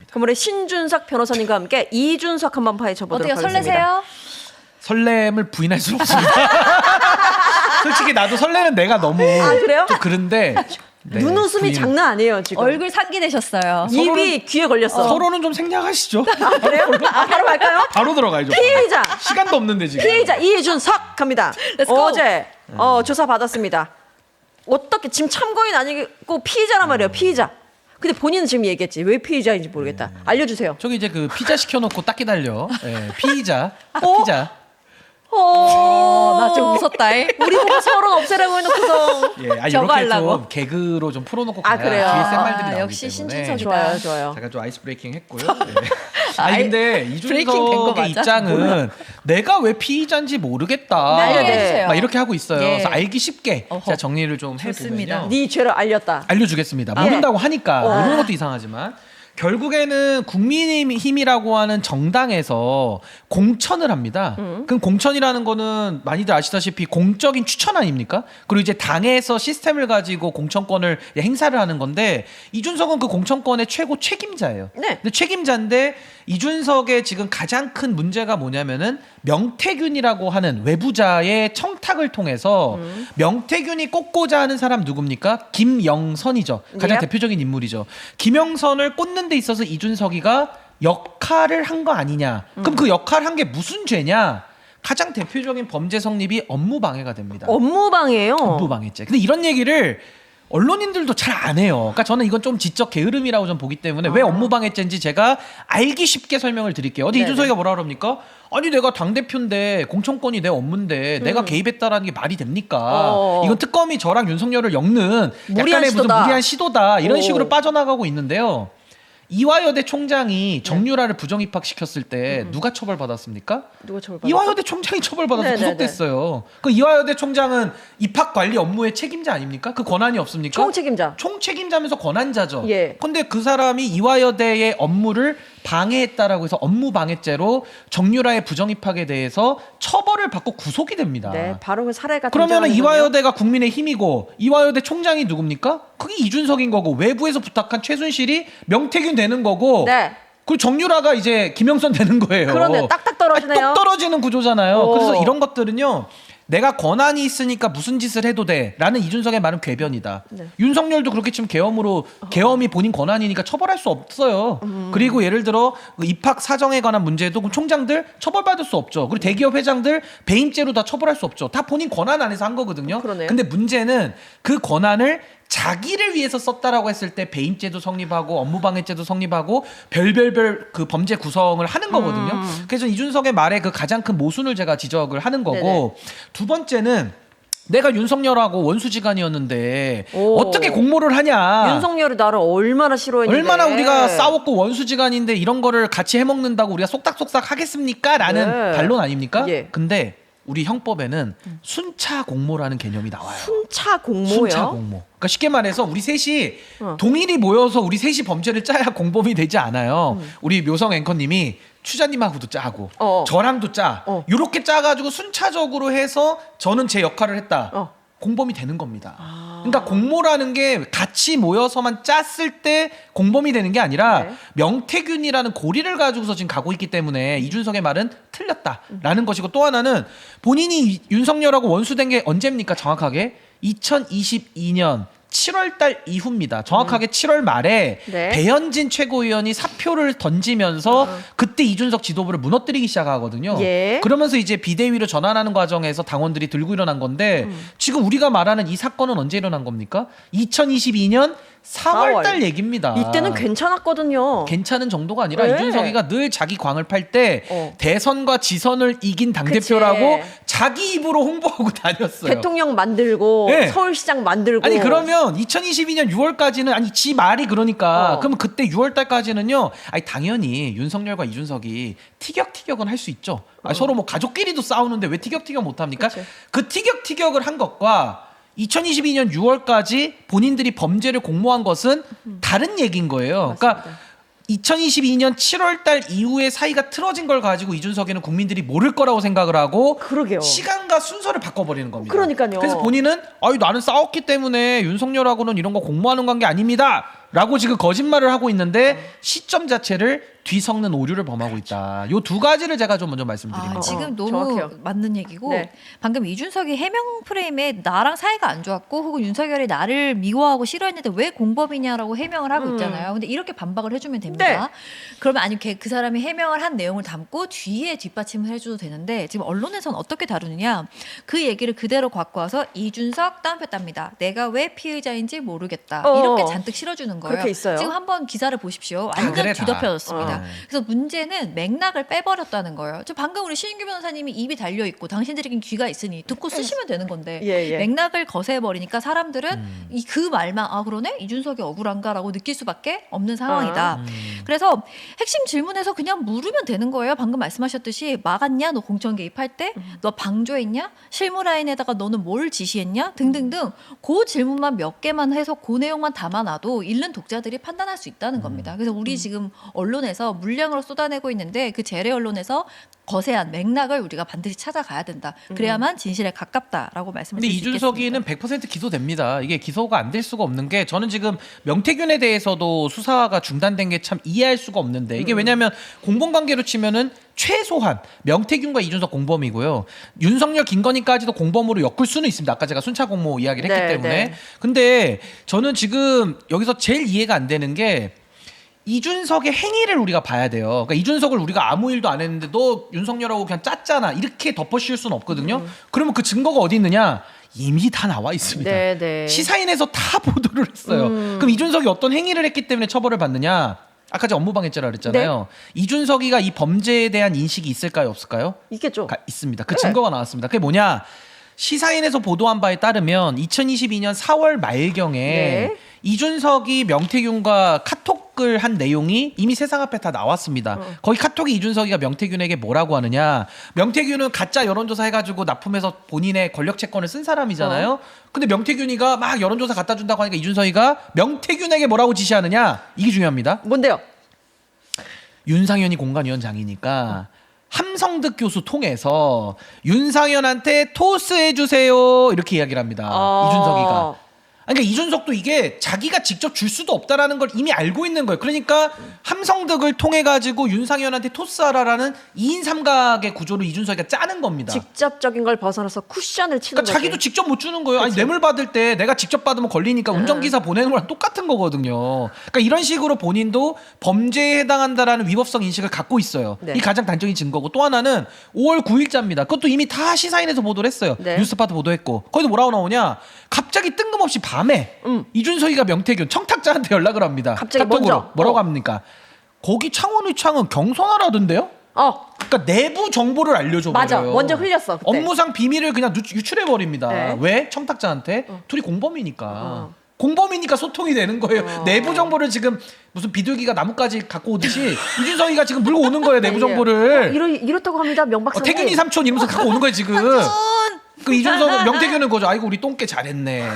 그럼 우리 신준석 변호사님과 함께 이준석 한번 파헤쳐보도록 어때요? 하겠습니다. 설레세요? 설렘을 부인할 수 없습니다. 솔직히 나도 설레는 내가 너무 그래요? 좀 그런데 네, 눈웃음이 장난 아니에요 지금. 얼굴 상기 내셨어요. 입이 귀에 걸렸어. 서로는 좀 생략하시죠. 그래요? 바로 갈까요? 바로 들어가야죠. 피의자. 시간도 없는데 지금. 피의자 이준석 갑니다. Let's go. 어제 조사 받았습니다. 어떻게 지금 참고인 아니고 피의자란 말이에요. 피의자. 근데 본인은 지금 얘기했지. 왜 피의자인지 모르겠다. 알려주세요. 저기 이제 그 피자 시켜놓고 딱 기다려. 예, 피의자. 피자. 나 좀 무섭다. 우리 보고 서론 없애라고 해놓고서 예, 저거 이렇게 하려고. 좀 개그로 좀 풀어놓고 가야 그래요? 뒤에 센 말들이 나오기 역시 때문에. 신준석이다. 좋아요, 좋아요. 제가 좀 아이스 브레이킹 했고요. 네. 아니 근데 브레이킹 된거 맞아? 이준석의 입장은 내가 왜 피의자인지 모르겠다. 네, 네. 알려주세요. 막 이렇게 하고 있어요. 예. 그래서 알기 쉽게 어허. 제가 정리를 좀 좋습니다. 해보면요. 네 죄를 알렸다. 알려주겠습니다. 모른다고 하니까 모르는 것도 이상하지만 결국에는 국민의힘이라고 하는 정당에서 공천을 합니다. 그럼 공천이라는 거는 많이들 아시다시피 공적인 추천 아닙니까? 그리고 이제 당에서 시스템을 가지고 공천권을 행사를 하는 건데 이준석은 그 공천권의 최고 책임자예요. 네. 근데 책임자인데 이준석의 지금 가장 큰 문제가 뭐냐면은 명태균이라고 하는 외부자의 청탁을 통해서 명태균이 꼽고자 하는 사람 누굽니까? 김영선이죠. 가장 Yep. 대표적인 인물이죠. 김영선을 꽂는 데 있어서 이준석이가 역할을 한 거 아니냐. 그럼 그 역할을 한 게 무슨 죄냐? 가장 대표적인 범죄 성립이 업무방해가 됩니다. 업무방해예요. 업무방해죄. 근데 이런 얘기를 언론인들도 잘 안 해요. 그러니까 저는 이건 좀 지적 게으름이라고 좀 보기 때문에 왜 업무방해죄인지 제가 알기 쉽게 설명을 드릴게요. 어디 네네. 이준석이가 뭐라 그럽니까? 아니 내가 당대표인데 공천권이 내 업무인데 내가 개입했다라는 게 말이 됩니까? 이건 특검이 저랑 윤석열을 엮는 무리한 약간의 무슨 시도다. 무리한 시도다 이런 오. 식으로 빠져나가고 있는데요. 이화여대 총장이 정유라를 부정입학시켰을 때 누가 처벌받았습니까? 누가 처벌받았어? 이화여대 총장이 처벌받아서 네네네. 구속됐어요. 그 이화여대 총장은 입학 관리 업무의 책임자 아닙니까? 그 권한이 없습니까? 총책임자. 총책임자면서 권한자죠. 예. 근데 그 사람이 이화여대의 업무를 방해했다라고 해서 업무방해죄로 정유라의 부정입학에 대해서 처벌을 받고 구속이 됩니다. 네, 바로 그 사례가 그러면은 등장하는군요. 이화여대가 국민의 힘이고 이화여대 총장이 누굽니까? 그게 이준석인 거고 외부에서 부탁한 최순실이 명태균 되는 거고 네. 그리고 정유라가 이제 김영선 되는 거예요. 그러네, 딱딱 떨어지네요. 똑 떨어지는 구조잖아요. 오. 그래서 이런 것들은요. 내가 권한이 있으니까 무슨 짓을 해도 돼라는 이준석의 말은 궤변이다. 네. 윤석열도 그렇게 치면 계엄이 본인 권한이니까 처벌할 수 없어요. 그리고 예를 들어 그 입학 사정에 관한 문제도 그 총장들 처벌받을 수 없죠. 그리고 대기업 회장들 배임죄로 다 처벌할 수 없죠. 다 본인 권한 안에서 한 거거든요. 그러네요. 근데 문제는 그 권한을 자기를 위해서 썼다라고 했을 때 배임죄도 성립하고 업무방해죄도 성립하고 별별별 그 범죄 구성을 하는 거거든요. 그래서 이준석의 말에 그 가장 큰 모순을 제가 지적을 하는 거고 네네. 두 번째는 내가 윤석열하고 원수지간이었는데 오. 어떻게 공모를 하냐. 윤석열이 나를 얼마나 싫어했는데. 얼마나 우리가 싸웠고 원수지간인데 이런 거를 같이 해먹는다고 우리가 속닥속닥 하겠습니까? 라는 네. 반론 아닙니까? 예. 근데 우리 형법에는 순차 공모라는 개념이 나와요. 순차 공모요? 순차 공모. 그러니까 쉽게 말해서 우리 셋이 어. 동일이 모여서 우리 셋이 범죄를 짜야 공범이 되지 않아요. 우리 묘성 앵커님이 추자님하고도 짜고 저랑도 짜. 이렇게 짜가지고 순차적으로 해서 저는 제 역할을 했다. 공범이 되는 겁니다. 그러니까 공모라는 게 같이 모여서만 짰을 때 공범이 되는 게 아니라 네. 명태균이라는 고리를 가지고서 지금 가고 있기 때문에 이준석의 말은 틀렸다라는 것이고 또 하나는 본인이 윤석열하고 원수된 게 언제입니까? 정확하게 2022년 7월 달 이후입니다. 정확하게 7월 말에 네. 배현진 최고위원이 사표를 던지면서 그때 이준석 지도부를 무너뜨리기 시작하거든요. 예. 그러면서 이제 비대위로 전환하는 과정에서 당원들이 들고 일어난 건데 지금 우리가 말하는 이 사건은 언제 일어난 겁니까? 2022년 4월 달 얘기입니다. 이때는 괜찮았거든요. 괜찮은 정도가 아니라 네. 이준석이가 늘 자기 광을 팔 때 대선과 지선을 이긴 그치. 당대표라고 자기 입으로 홍보하고 다녔어요. 대통령 만들고 네. 서울시장 만들고. 아니 그러면 2022년 6월까지는 아니 지 말이 그러니까 그럼 그때 6월달까지는요. 아니 당연히 윤석열과 이준석이 티격태격은 할 수 있죠. 아니, 서로 뭐 가족끼리도 싸우는데 왜 티격태격 못합니까? 그치. 그 티격태격을 한 것과 2022년 6월까지 본인들이 범죄를 공모한 것은 다른 얘기인 거예요. 그러니까 2022년 7월 달 이후에 사이가 틀어진 걸 가지고 이준석이는 국민들이 모를 거라고 생각을 하고 그러게요. 시간과 순서를 바꿔버리는 겁니다. 그러니까요. 그래서 본인은 나는 싸웠기 때문에 윤석열하고는 이런 거 공모하는 관계 아닙니다. 라고 지금 거짓말을 하고 있는데 시점 자체를 뒤섞는 오류를 범하고 있다. 요 두 가지를 제가 좀 먼저 말씀드립니다. 지금 너무 정확해요. 맞는 얘기고 네. 방금 이준석이 해명 프레임에 나랑 사이가 안 좋았고 혹은 윤석열이 나를 미워하고 싫어했는데 왜 공범이냐라고 해명을 하고 있잖아요. 근데 이렇게 반박을 해주면 됩니다. 네. 그러면 아니 그 사람이 해명을 한 내용을 담고 뒤에 뒷받침을 해줘도 되는데 지금 언론에서는 어떻게 다루느냐 그 얘기를 그대로 갖고 와서 이준석 따옴표 땁니다. 내가 왜 피의자인지 모르겠다. 이렇게 잔뜩 실어주는 거예요. 그렇게 있어요. 지금 한번 기사를 보십시오. 다 완전 그래, 다. 뒤덮여졌습니다. 그래서 문제는 맥락을 빼버렸다는 거예요. 저 방금 우리 신인규 변호사님이 입이 달려 있고 당신들에겐 귀가 있으니 듣고 쓰시면 되는 건데 예, 예. 맥락을 거세버리니까 사람들은 그 말만 아 그러네 이준석이 억울한가라고 느낄 수밖에 없는 상황이다. 그래서 핵심 질문에서 그냥 물으면 되는 거예요. 방금 말씀하셨듯이 막았냐 너 공천 개입할 때 너 방조했냐 실무라인에다가 너는 뭘 지시했냐 등등등 그 질문만 몇 개만 해서 그 내용만 담아놔도 읽는 독자들이 판단할 수 있다는 겁니다. 그래서 우리 지금 언론에서 물량으로 쏟아내고 있는데 그 재래 언론에서 거세한 맥락을 우리가 반드시 찾아가야 된다. 그래야만 진실에 가깝다라고 말씀을 근데 드릴 수 있겠습니다. 이준석이는 100% 기소됩니다. 이게 기소가 안 될 수가 없는 게 저는 지금 명태균에 대해서도 수사가 중단된 게 참 이해할 수가 없는데 이게 왜냐하면 공범 관계로 치면은 최소한 명태균과 이준석 공범이고요. 윤석열, 김건희까지도 공범으로 엮을 수는 있습니다. 아까 제가 순차 공모 이야기를 했기 네, 때문에. 네. 근데 저는 지금 여기서 제일 이해가 안 되는 게 이준석의 행위를 우리가 봐야 돼요. 그러니까 이준석을 우리가 아무 일도 안 했는데 너 윤석열하고 그냥 짰잖아. 이렇게 덮어씌울 수는 없거든요. 그러면 그 증거가 어디 있느냐? 이미 다 나와 있습니다. 네, 네. 시사인에서 다 보도를 했어요. 그럼 이준석이 어떤 행위를 했기 때문에 처벌을 받느냐? 아까 제가 업무방해죄라 그랬잖아요. 이준석이가 이 범죄에 대한 인식이 있을까요, 없을까요? 있겠죠. 있습니다. 그 네. 증거가 나왔습니다. 그게 뭐냐? 시사인에서 보도한 바에 따르면 2022년 4월 말경에 네. 이준석이 명태균과 카톡을 한 내용이 이미 세상 앞에 다 나왔습니다. 거기 카톡이 이준석이가 명태균에게 뭐라고 하느냐. 명태균은 가짜 여론조사 해가지고 납품해서 본인의 권력 채권을 쓴 사람이잖아요. 근데 명태균이가 막 여론조사 갖다 준다고 하니까 이준석이가 명태균에게 뭐라고 지시하느냐. 이게 중요합니다. 뭔데요? 윤상현이 공관위원장이니까 함성득 교수 통해서 윤상현한테 토스해주세요 이렇게 이야기를 합니다. 이준석이가. 그러니까 이준석도 이게 자기가 직접 줄 수도 없다라는 걸 이미 알고 있는 거예요. 그러니까 함성득을 통해 가지고 윤상현한테 토스하라라는 2인 3각의 구조를 이준석이가 짜는 겁니다. 직접적인 걸 벗어나서 쿠션을 치는 그러니까 거지. 자기도 직접 못 주는 거예요. 아니 뇌물 받을 때 내가 직접 받으면 걸리니까 운전기사 보내는 거랑 똑같은 거거든요. 그러니까 이런 식으로 본인도 범죄에 해당한다라는 위법성 인식을 갖고 있어요. 네. 이 가장 단적인 증거고 또 하나는 5월 9일자입니다. 그것도 이미 다 시사인에서 보도를 했어요. 네. 뉴스파트 보도했고 거기도 뭐라고 나오냐. 갑자기 뜬금없이 밤에 이준석이가 명태균 청탁자한테 연락을 합니다. 갑자기 카톡으로. 먼저. 뭐라고 합니까? 거기 창원의창은 경선하라던데요? 그러니까 내부 정보를 알려줘 버려요. 맞아. 먼저 흘렸어. 그때. 업무상 비밀을 그냥 유출해 버립니다. 네. 왜? 청탁자한테 둘이 공범이니까. 공범이니까 소통이 되는 거예요. 내부 정보를 지금 무슨 비둘기가 나뭇가지 갖고 오듯이 이준석이가 지금 물고 오는 거예요. 내부 정보를. 이렇다고 합니다. 명 박사님. 태균이 삼촌 이러면서 갖고 오는 거예요 지금. 그 이준석은 명태균은 거죠. 아이고 우리 똥개 잘했네.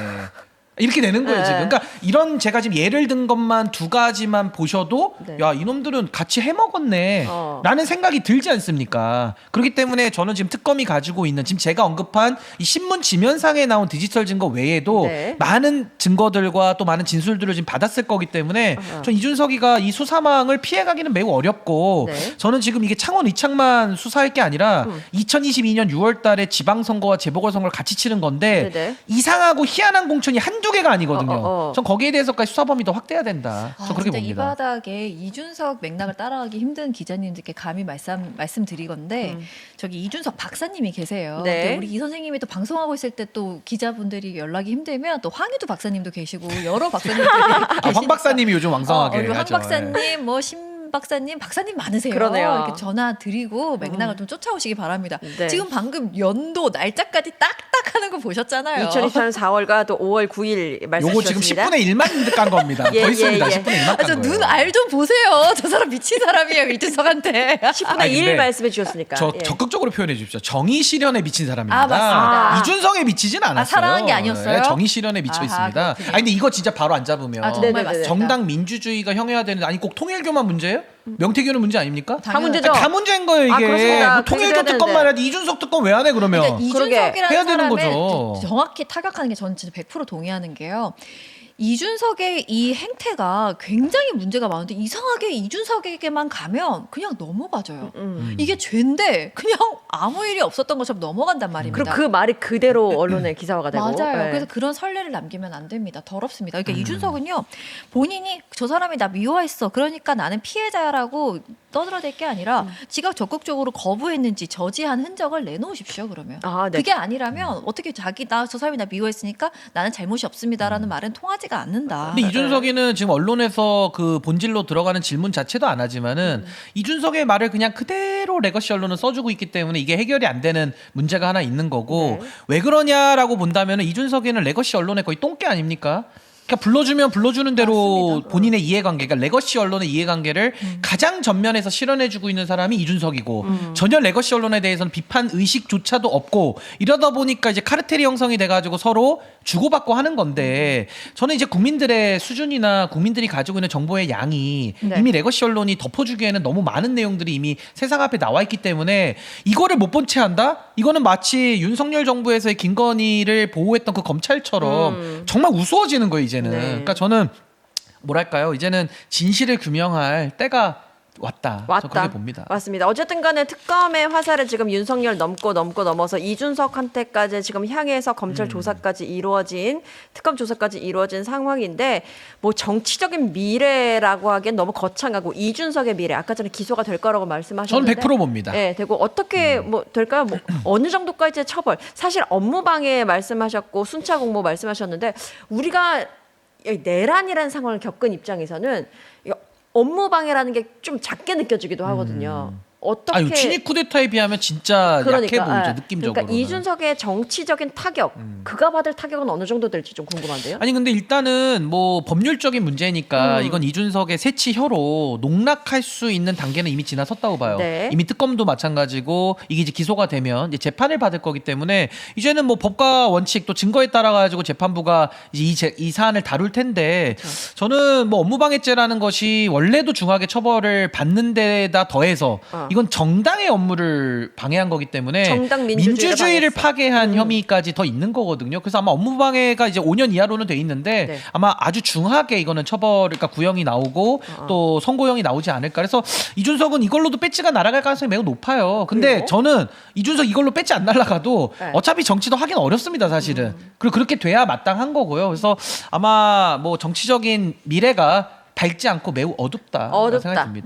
이렇게 되는 거예요 네. 지금. 그러니까 이런 제가 지금 예를 든 것만 두 가지만 보셔도 네. 야 이놈들은 같이 해먹었네 라는 생각이 들지 않습니까? 그렇기 때문에 저는 지금 특검이 가지고 있는 지금 제가 언급한 이 신문 지면상에 나온 디지털 증거 외에도 네. 많은 증거들과 또 많은 진술들을 지금 받았을 거기 때문에 전 이준석이가 이 수사망을 피해가기는 매우 어렵고 네. 저는 지금 이게 창원 의창만 수사할 게 아니라 2022년 6월 달에 지방선거와 재보궐선거를 같이 치른 건데 네네. 이상하고 희한한 공천이 한두 개가 아니거든요. 전 거기에 대해서까지 수사 범위 더 확대해야 된다. 전 그렇게 진짜 이 봅니다. 바닥에 이준석 맥락을 따라가기 힘든 기자님들께 감히 말씀드리건데 저기 이준석 박사님이 계세요. 네. 근데 우리 이 선생님이 또 방송하고 있을 때 또 기자분들이 연락이 힘들면 또 황희두 박사님도 계시고 여러 박사님들이 황 박사님이 요즘 왕성하게 그리고 황 하죠. 예. 박사님 박사님 많으세요. 그러네요. 이렇게 전화 드리고 맥락을 좀 쫓아오시기 바랍니다. 네. 지금 방금 연도 날짜까지 딱딱 하는 거 보셨잖아요. 2024년 4월과 또 5월 9일 말씀 요거 지금 주셨습니다. 10분의 1만 깐 겁니다. 예, 더 있습니다. 예, 예. 10분의 1만 깐 거예요. 눈 알 좀 보세요. 저 사람 미친 사람이에요. 이준석한테. 10분의 아니, 1 근데 말씀해 주셨으니까. 저 예. 적극적으로 표현해 주십시오. 정의 실현에 미친 사람입니다. 아, 맞습니다. 이준석에 미치진 않았어요. 사랑한 게 아니었어요? 네, 정의 실현에 미쳐 아하, 있습니다. 그렇군요. 아니 근데 이거 진짜 바로 안 잡으면 정말 네네네. 맞습니다. 정당 민주주의가 형해야 되는데 아니 꼭 통일교만 문제예요? 명태균은 문제 아닙니까? 다 문제죠. 다 문제인 거예요 이게. 그렇습니다. 뭐 통일교 그렇게 해야 특검만 되는데. 해야지 이준석 특검 왜 안 해 그러면? 그러니까 그러게. 이준석이라는 해야 되는 사람을 거죠. 정확히 타격하는 게 저는 진짜 100% 동의하는 게요. 이준석의 이 행태가 굉장히 문제가 많은데 이상하게 이준석에게만 가면 그냥 넘어가져요. 이게 죄인데 그냥 아무 일이 없었던 것처럼 넘어간단 말입니다. 그리고 그 말이 그대로 언론에 기사화가 되고. 맞아요. 네. 그래서 그런 선례를 남기면 안 됩니다. 더럽습니다. 그러니까 이준석은요, 본인이 저 사람이 나 미워했어. 그러니까 나는 피해자라고 떠들어댈 게 아니라 지가 적극적으로 거부했는지 저지한 흔적을 내놓으십시오. 그러면 아, 네. 그게 아니라면 어떻게 저 사람이 나 미워했으니까 나는 잘못이 없습니다라는 말은 통하지가 않는다. 근데 이준석이는 지금 언론에서 그 본질로 들어가는 질문 자체도 안 하지만은 이준석의 말을 그냥 그대로 레거시 언론은 써주고 있기 때문에 이게 해결이 안 되는 문제가 하나 있는 거고 네. 왜 그러냐라고 본다면은 이준석이는 레거시 언론의 거의 똥개 아닙니까? 그러니까 불러주면 불러주는 대로 맞습니다. 본인의 이해관계, 그러니까 레거시 언론의 이해관계를 가장 전면에서 실현해주고 있는 사람이 이준석이고 전혀 레거시 언론에 대해서는 비판 의식조차도 없고 이러다 보니까 이제 카르텔이 형성이 돼가지고 서로 주고받고 하는 건데 저는 이제 국민들의 수준이나 국민들이 가지고 있는 정보의 양이 네. 이미 레거시 언론이 덮어주기에는 너무 많은 내용들이 이미 세상 앞에 나와 있기 때문에 이거를 못 본 채 한다? 이거는 마치 윤석열 정부에서의 김건희를 보호했던 그 검찰처럼 정말 우스워지는 거예요 이제는. 네. 그러니까 저는 뭐랄까요 이제는 진실을 규명할 때가 왔다. 저 그렇게 봅니다. 맞습니다. 어쨌든 간에 특검의 화살을 지금 윤석열 넘어서 이준석한테까지 지금 향해서 검찰 조사까지 이루어진 특검 조사까지 이루어진 상황인데 뭐 정치적인 미래라고 하기엔 너무 거창하고 이준석의 미래 아까 전에 기소가 될 거라고 말씀하셨는데 저는 100% 봅니다. 네, 되고 어떻게 뭐 될까요? 뭐 어느 정도까지의 처벌? 사실 업무방해 말씀하셨고 순차 공모 말씀하셨는데 우리가 내란이라는 상황을 겪은 입장에서는 이거 업무방해라는 게 좀 작게 느껴지기도 하거든요. 어떻게 아유 친위 쿠데타에 비하면 진짜 약해 보이죠 예. 느낌적으로. 그러니까 이준석의 정치적인 타격, 그가 받을 타격은 어느 정도 될지 좀 궁금한데요. 아니 근데 일단은 뭐 법률적인 문제니까 이건 이준석의 새치혀로 농락할 수 있는 단계는 이미 지나섰다고 봐요. 네. 이미 특검도 마찬가지고 이게 이제 기소가 되면 이제 재판을 받을 거기 때문에 이제는 뭐 법과 원칙 또 증거에 따라 가지고 재판부가 이제 이 사안을 다룰 텐데 저는 뭐 업무방해죄라는 것이 원래도 중하게 처벌을 받는 데다 더해서 이건 정당의 업무를 방해한 거기 때문에 정당 민주주의를 파괴한 혐의까지 더 있는 거거든요. 그래서 아마 업무방해가 이제 5년 이하로는 돼 있는데 네. 아마 아주 중하게 이거는 처벌, 그러니까 구형이 나오고 또 선고형이 나오지 않을까. 그래서 이준석은 이걸로도 배지가 날아갈 가능성이 매우 높아요. 근데 그래요? 저는 이준석 이걸로 배지 안 날아가도 네. 어차피 정치도 하긴 어렵습니다, 사실은. 그리고 그렇게 돼야 마땅한 거고요. 그래서 아마 뭐 정치적인 미래가 밝지 않고 매우 어둡다 생각이 듭니다.